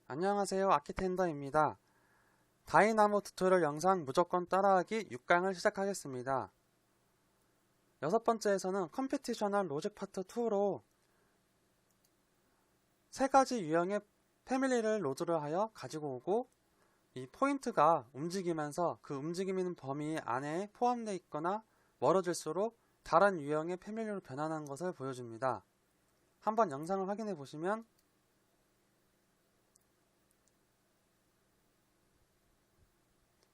안녕하세요, 아키텐더입니다. 다이나모 튜토리얼 영상 무조건 따라하기 6강을 시작하겠습니다. 여섯 번째에서는 컴피티셔널 로직 파트 2로 세 가지 유형의 패밀리를 로드를 하여 가지고 오고 이 포인트가 움직이면서 그 움직이는 범위 안에 포함되어 있거나 멀어질수록 다른 유형의 패밀리로 변하는 것을 보여줍니다. 한번 영상을 확인해 보시면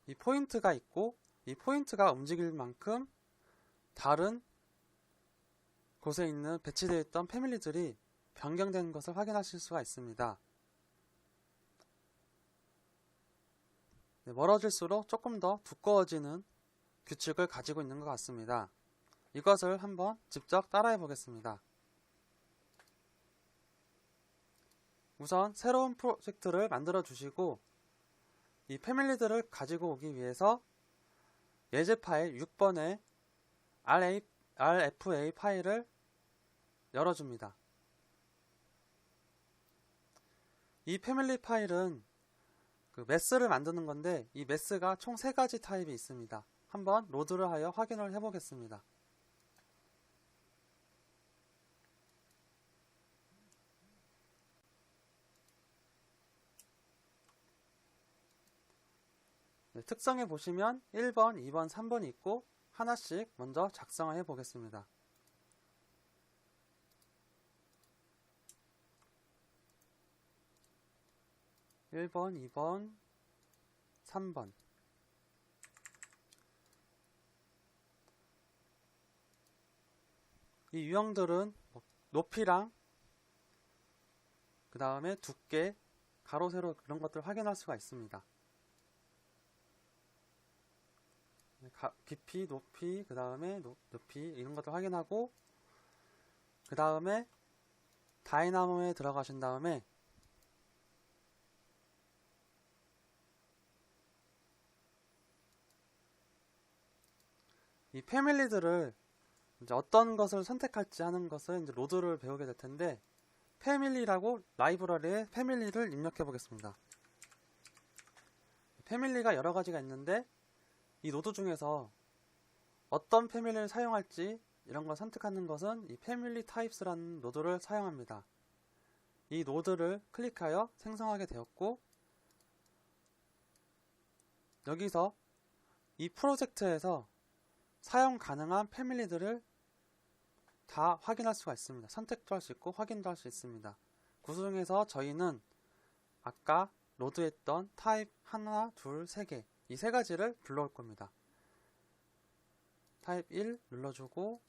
이 포인트가 있고 이 포인트가 움직일 만큼 다른 곳에 있는 배치되어 있던 패밀리들이 변경되는 것을 확인하실 수가 있습니다. 멀어질수록 조금 더 두꺼워지는 규칙을 가지고 있는 것 같습니다. 이것을 한번 직접 따라해 보겠습니다. 우선 새로운 프로젝트를 만들어 주시고 이 패밀리들을 가지고 오기 위해서 예제 파일 6번의 RFA 파일을 열어줍니다. 이 패밀리 파일은 그 메스를 만드는 건데 이 메스가 총 3가지 타입이 있습니다. 한번 로드를 하여 확인을 해보겠습니다. 특성에 보시면 1번, 2번, 3번이 있고 하나씩 먼저 작성해 보겠습니다. (1번) (2번) (3번) 이 유형들은 높이랑 그 다음에 두께, 가로, 세로 그런 것들을 확인할 수가 있습니다. 깊이, 높이, 그 다음에 높이 이런 것들 확인하고 그 다음에 다이나모에 들어가신 다음에 이 패밀리들을 이제 어떤 것을 선택할지 하는 것을 이제 로드를 배우게 될 텐데 패밀리라고 라이브러리에 패밀리를 입력해 보겠습니다. 패밀리가 여러 가지가 있는데 이 노드 중에서 어떤 패밀리를 사용할지 이런 걸 선택하는 것은 이 패밀리 타입스라는 노드를 사용합니다. 이 노드를 클릭하여 생성하게 되었고 여기서 이 프로젝트에서 사용 가능한 패밀리들을 다 확인할 수가 있습니다. 선택도 할 수 있고 확인도 할 수 있습니다. 그 중에서 저희는 아까 로드했던 타입 하나, 둘, 3개 이 3가지를 불러올 겁니다. 타입 1 눌러주고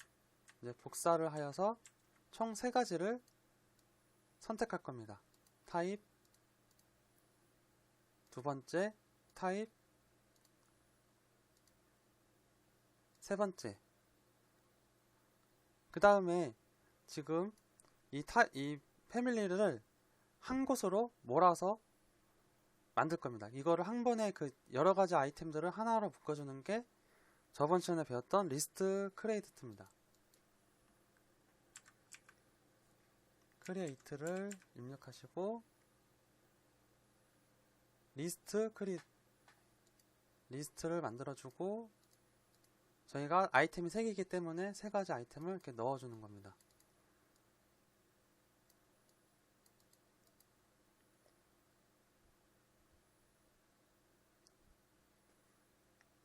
이제 복사를 하여서 총 3가지를 선택할 겁니다. 타입 두 번째, 타입 세 번째. 그 다음에 지금 이 패밀리를 한 곳으로 몰아서 만들 겁니다. 이거를 한 번에 그 여러 가지 아이템들을 하나로 묶어주는 게 저번 시간에 배웠던 리스트 크리에이트입니다. 크리에이트를 입력하시고 리스트를 만들어주고 저희가 아이템이 3개이기 때문에 3가지 아이템을 이렇게 넣어주는 겁니다.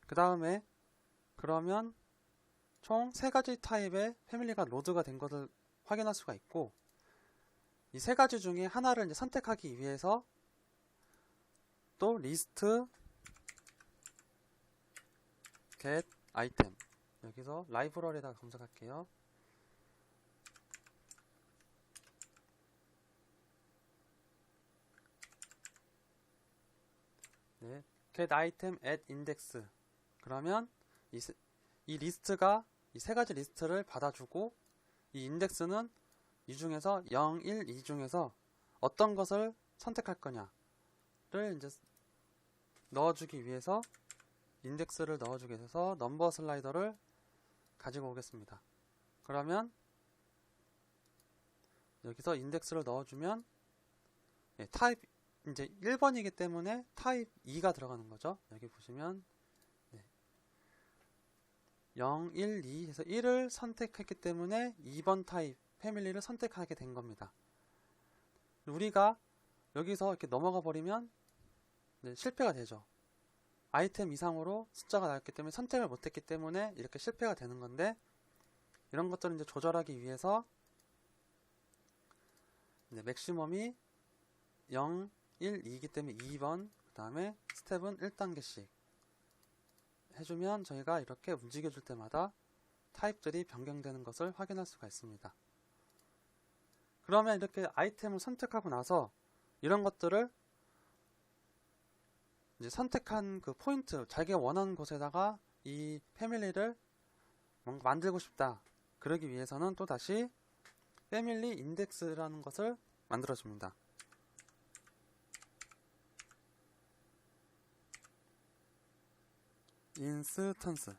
그 다음에 그러면 총 3가지 타입의 패밀리가 로드가 된 것을 확인할 수가 있고 이 3가지 중에 하나를 이제 선택하기 위해서 또 리스트 get 아이템 여기서 라이브러리에다 검색할게요. 네, get item at index 그러면 이 리스트가 이 3가지 리스트를 받아주고 이 인덱스는 이 중에서 0, 1, 2 중에서 어떤 것을 선택할 거냐를 이제 넣어주기 위해서 인덱스를 넣어주기 위해서 넘버 슬라이더를 가지고 오겠습니다. 그러면 여기서 인덱스를 넣어주면 타입 이제 1번이기 때문에 타입 2가 들어가는 거죠. 여기 보시면 0, 1, 2 해서 1을 선택했기 때문에 2번 타입 패밀리를 선택하게 된 겁니다. 우리가 여기서 이렇게 넘어가 버리면 실패가 되죠. 아이템 이상으로 숫자가 나왔기 때문에 선택을 못했기 때문에 이렇게 실패가 되는 건데, 이런 것들을 이제 조절하기 위해서 맥시멈이 0, 1, 2이기 때문에 2번, 그 다음에 스텝은 1단계씩 해주면 저희가 이렇게 움직여줄 때마다 타입들이 변경되는 것을 확인할 수가 있습니다. 그러면 이렇게 아이템을 선택하고 나서 이런 것들을 이제 선택한 그 포인트, 자기가 원하는 곳에다가 이 패밀리를 뭔가 만들고 싶다. 그러기 위해서는 또 다시 패밀리 인덱스라는 것을 만들어줍니다. 인스턴스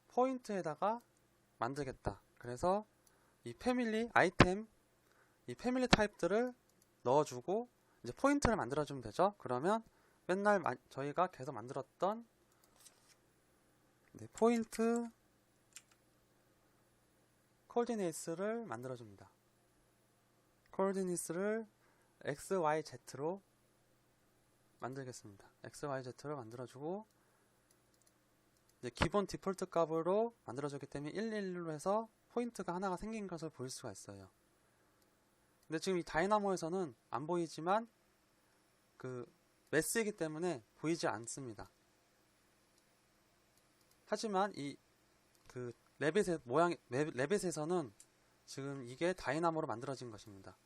포인트에다가 만들겠다. 그래서 이 패밀리 아이템, 이 패밀리 타입들을 넣어주고 이제 포인트를 만들어주면 되죠. 그러면 맨날 저희가 계속 만들었던 포인트 코디네이스를 만들어줍니다. 코디네이스를 XYZ로 만들겠습니다. XYZ로 만들어주고 이제 기본 디폴트 값으로 만들어주기 때문에 111로 해서 포인트가 하나가 생긴 것을 볼 수가 있어요. 근데 지금 이 다이나모에서는 안 보이지만 그 매스이기 때문에 보이지 않습니다. 하지만 이 그 레빗에서는 지금 이게 다이나모로 만들어진 것입니다.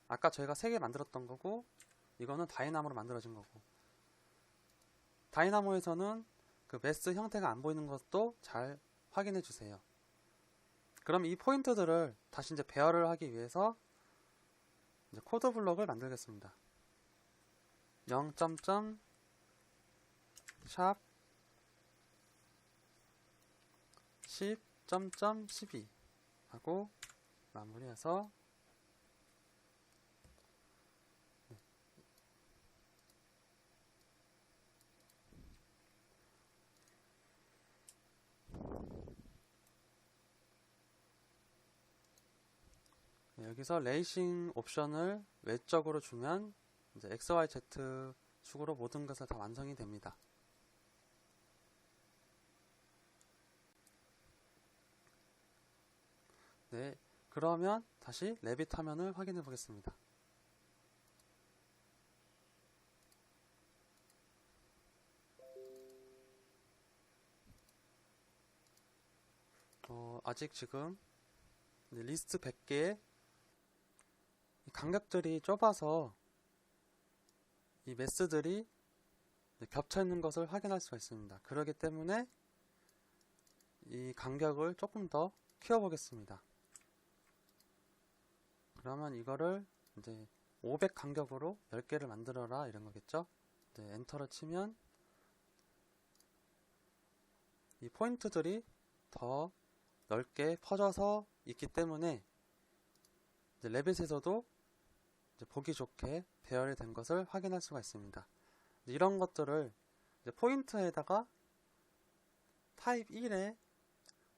아까 저희가 3개 만들었던 거고 이거는 다이나모로 만들어진 거고, 다이나모에서는 그 매스 형태가 안 보이는 것도 잘 확인해 주세요. 그럼 이 포인트들을 다시 이제 배열을 하기 위해서 이제 코드 블록을 만들겠습니다. 0. 샵 10.12 하고 마무리해서 여기서 레이싱 옵션을 외적으로 주면 이제 XYZ 축으로 모든 것을 다 완성이 됩니다. 네, 그러면 다시 레빗 화면을 확인해 보겠습니다. 아직 지금 리스트 100개의 간격들이 좁아서 이 매스들이 겹쳐 있는 것을 확인할 수가 있습니다. 그렇기 때문에 이 간격을 조금 더 키워 보겠습니다. 그러면 이거를 이제 500 간격으로 10개를 만들어라 이런 거겠죠. 엔터를 치면 이 포인트들이 더 넓게 퍼져서 있기 때문에 이제 레빗에서도 이제 보기 좋게 배열이 된 것을 확인할 수가 있습니다. 이런 것들을 이제 포인트에다가 타입 1의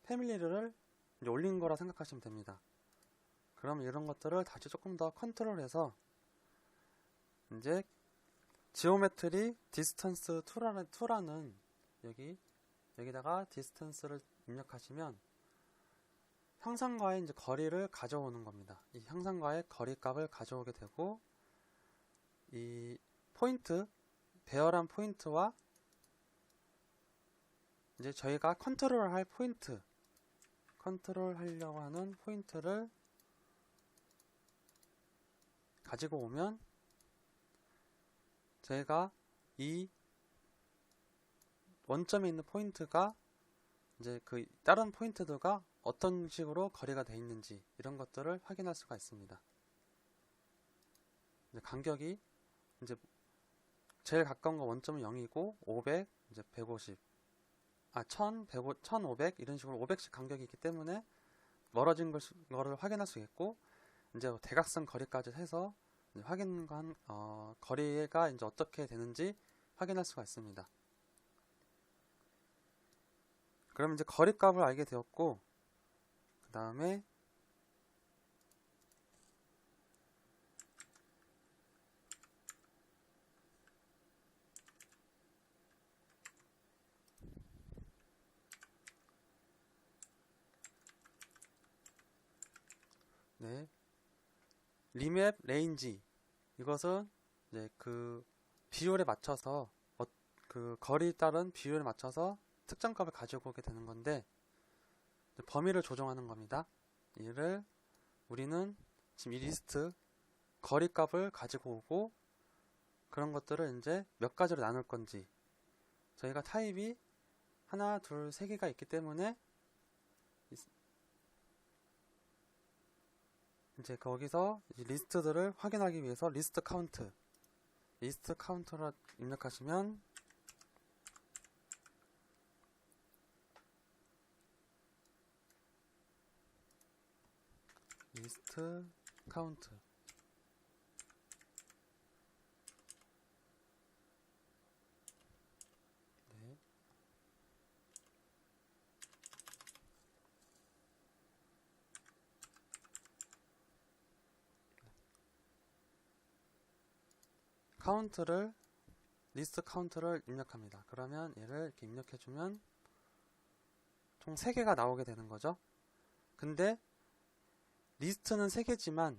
패밀리를 이제 올린 거라 생각하시면 됩니다. 그럼 이런 것들을 다시 조금 더 컨트롤해서 이제 지오메트리 디스턴스 2라는 여기다가 디스턴스를 입력하시면 형상과의 이제 거리를 가져오는 겁니다. 이 형상과의 거리 값을 가져오게 되고, 이 포인트, 배열한 포인트와 이제 저희가 컨트롤할 포인트, 컨트롤하려고 하는 포인트를 가지고 오면 저희가 이 원점에 있는 포인트가 이제 그 다른 포인트들과 어떤 식으로 거리가 되어 있는지 이런 것들을 확인할 수가 있습니다. 이제 간격이 이제 제일 가까운 거 원점은 0이고 500, 이제 150, 1000, 1500 이런 식으로 500씩 간격이 있기 때문에 멀어진 거를 확인할 수 있고, 이제 대각선 거리까지 해서 확인한 거리가 이제 어떻게 되는지 확인할 수가 있습니다. 그럼 이제 거리값을 알게 되었고, 그 다음에 네, 리맵 레인지, 이것은 이제 그 비율에 맞춰서 그 거리에 따른 비율에 맞춰서 특정 값을 가지고 오게 되는 건데, 범위를 조정하는 겁니다. 이를 우리는 지금 이 리스트 거리 값을 가지고 오고, 그런 것들을 이제 몇 가지로 나눌 건지, 저희가 타입이 하나, 둘, 세 개가 있기 때문에 이제 거기서 리스트들을 확인하기 위해서 리스트 카운트를 입력하시면 리스트 카운트, 네. 리스트 카운트를 입력합니다. 그러면 얘를 이렇게 입력해주면 총 3개가 나오게 되는 거죠. 근데 리스트는 3개지만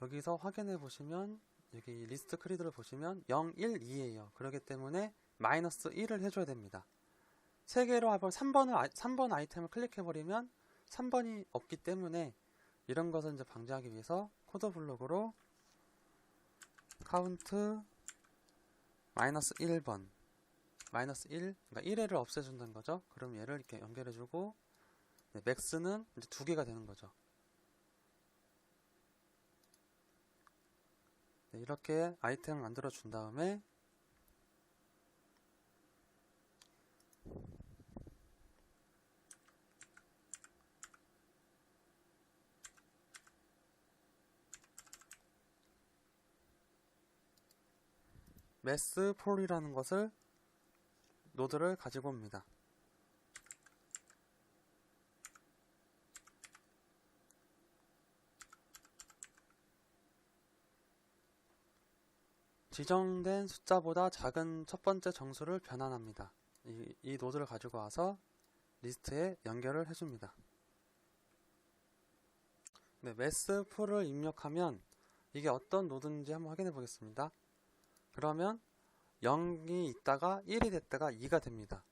여기서 확인해 보시면 여기 리스트 크리드를 보시면 0, 1, 2예요. 그렇기 때문에 마이너스 1을 해줘야 됩니다. 3개로 하면 3번 아이템을 클릭해 버리면 3번이 없기 때문에 이런 것을 이제 방지하기 위해서 코드 블록으로 카운트 마이너스 1번, 마이너스 1, 그러니까 1회를 없애준다는 거죠. 그럼 얘를 이렇게 연결해주고, 네, 맥스는 이제 2개가 되는 거죠. 네, 이렇게 아이템을 만들어 준 다음에 매스 폴이라는 것을 노드를 가지고 옵니다. 지정된 숫자보다 작은 첫 번째 정수를 변환합니다. 이 노드를 가지고 와서 리스트에 연결을 해줍니다. 네, 매스 폴을 입력하면 이게 어떤 노드인지 한번 확인해 보겠습니다. 그러면 0이 있다가 1이 됐다가 2가 됩니다.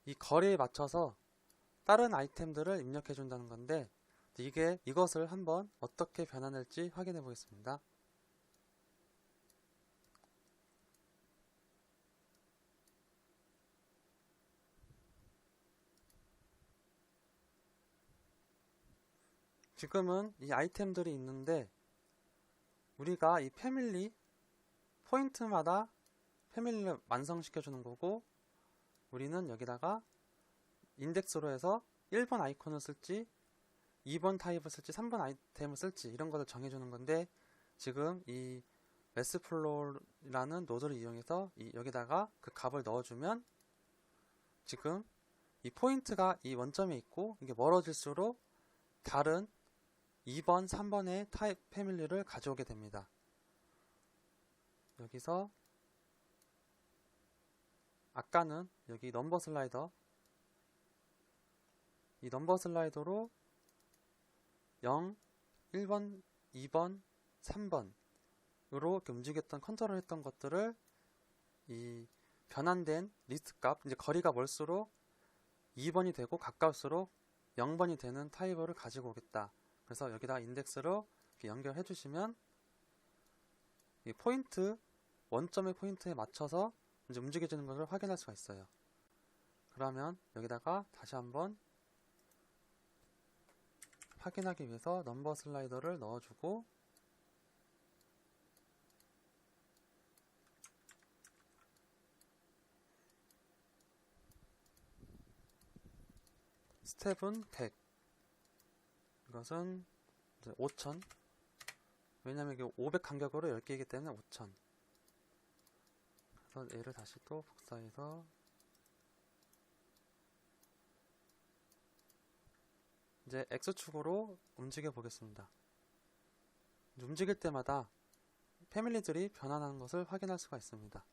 이 거리에 맞춰서 다른 아이템들을 입력해 준다는 건데, 이것을 한번 어떻게 변환할지 확인해 보겠습니다. 지금은 이 아이템들이 있는데, 우리가 이 패밀리 포인트마다 패밀리를 완성시켜 주는 거고, 우리는 여기다가 인덱스로 해서 1번 아이콘을 쓸지 2번 타입을 쓸지 3번 아이템을 쓸지 이런 것을 정해주는 건데, 지금 이 매스플로우라는 노드를 이용해서 여기다가 그 값을 넣어주면 지금 이 포인트가 이 원점에 있고, 이게 멀어질수록 다른 2번, 3번의 타입 패밀리를 가져오게 됩니다. 여기서 아까는 여기 넘버 슬라이더, 이 넘버 슬라이더로 0, 1번, 2번, 3번으로 이렇게 움직였던 컨트롤 했던 것들을 이 변환된 리스트 값, 이제 거리가 멀수록 2번이 되고 가까울수록 0번이 되는 타입을 가지고 오겠다. 그래서 여기다 인덱스로 이렇게 연결해 주시면 이 포인트, 원점의 포인트에 맞춰서 이제 움직여지는 것을 확인할 수가 있어요. 그러면 여기다가 다시 한번 확인하기 위해서 넘버 슬라이더를 넣어주고, 스텝은 100. 이것은 이제 5000. 왜냐면 이게 500 간격으로 10개이기 때문에 5000. 그래서 얘를 다시 또 복사해서 이제 X축으로 움직여 보겠습니다. 움직일 때마다 패밀리들이 변환하는 것을 확인할 수가 있습니다.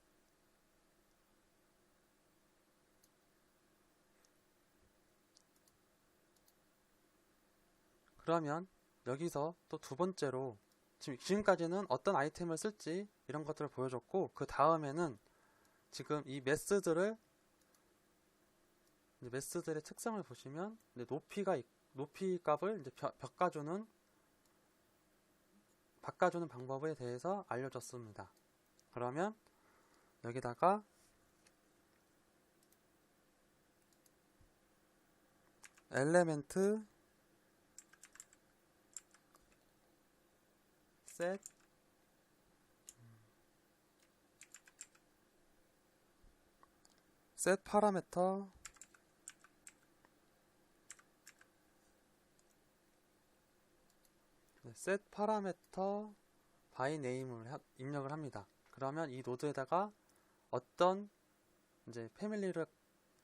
그러면 여기서 또 두 번째로 지금까지는 어떤 아이템을 쓸지 이런 것들을 보여줬고, 그 다음에는 지금 이 메스들의 특성을 보시면 높이 값을 이제 바꿔주는 방법에 대해서 알려줬습니다. 그러면 여기다가 엘레멘트 set 파라미터 set 파라미터 by name을 입력을 합니다. 그러면 이 노드에다가 어떤 이제 패밀리를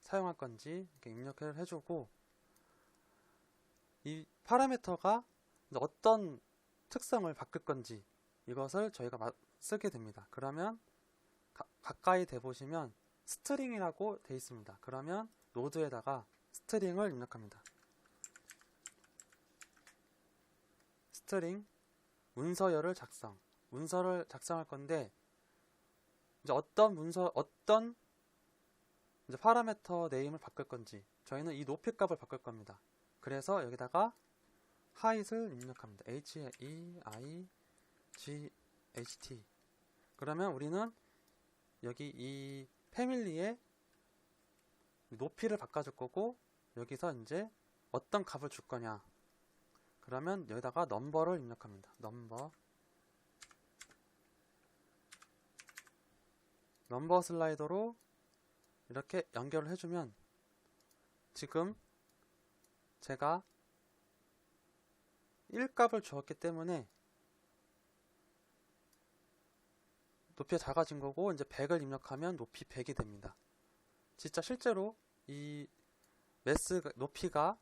사용할 건지 이렇게 입력을 해주고, 이 파라미터가 어떤 특성을 바꿀 건지 이것을 저희가 쓰게 됩니다. 그러면 가까이 대보시면 스트링이라고 되어 있습니다. 그러면 노드에다가 스트링을 입력합니다. 스트링 문서열을 작성. 문서를 작성할 건데 이제 어떤 이제 파라미터 네임을 바꿀 건지 저희는 이 높이 값을 바꿀 겁니다. 그래서 여기다가 height을 입력합니다. height. 그러면 우리는 여기 이 패밀리의 높이를 바꿔줄 거고, 여기서 이제 어떤 값을 줄 거냐. 그러면 여기다가 넘버를 입력합니다. 넘버 슬라이더로 이렇게 연결을 해주면 지금 제가 1값을 주었기 때문에 높이가 작아진 거고, 이제 100을 입력하면 높이 100이 됩니다. 진짜 실제로 이 높이가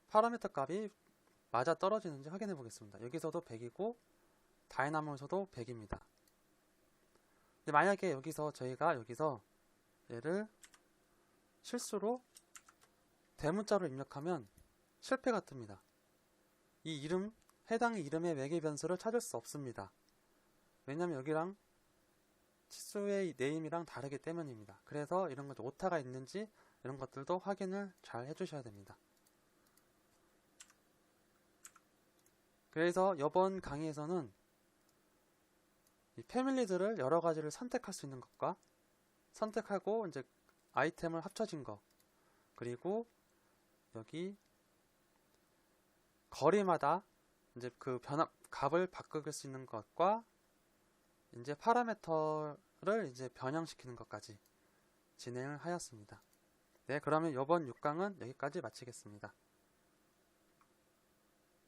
파라미터 값이 맞아 떨어지는지 확인해 보겠습니다. 여기서도 100이고 다이나모에서도 100입니다. 근데 만약에 저희가 여기서 얘를 실수로 대문자로 입력하면 실패가 뜹니다. 이 해당 이름의 매개 변수를 찾을 수 없습니다. 왜냐면 여기랑 치수의 네임이랑 다르기 때문입니다. 그래서 이런 것 오타가 있는지 이런 것들도 확인을 잘 해주셔야 됩니다. 그래서 이번 강의에서는 이 패밀리들을 여러 가지를 선택할 수 있는 것과 선택하고 이제 아이템을 합쳐진 것, 그리고 여기 거리마다 이제 그 값을 바꿀 수 있는 것과 이제 파라미터를 이제 변형시키는 것까지 진행을 하였습니다. 네, 그러면 이번 6강은 여기까지 마치겠습니다.